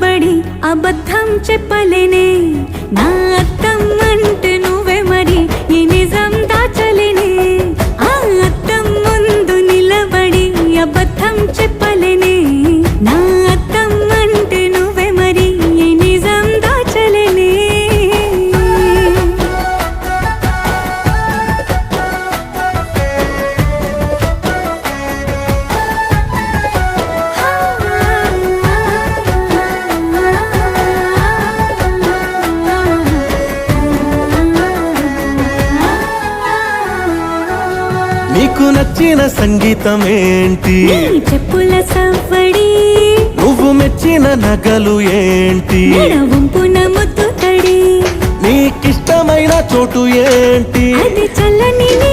నిలబడి అబద్ధం చెప్పలేనే నా అద్దం అంటే నువ్వే మరి ఈ నిజం దాచలేనే ఆ అద్దం ముందు నిలబడి అబద్ధం చెప్పలేనే నా అద్దం అంటే నువ్వే మరి ఈ నిజం దాచలేనే నీకు నచ్చిన సంగీతం ఏంటి నీ చెప్పుల సవ్వడి నువ్వు మెచ్చిన నగలు ఏంటి వంపున ముద్దు తడి నీకిష్టమైన చోటు ఏంటి అది చల్లని నీ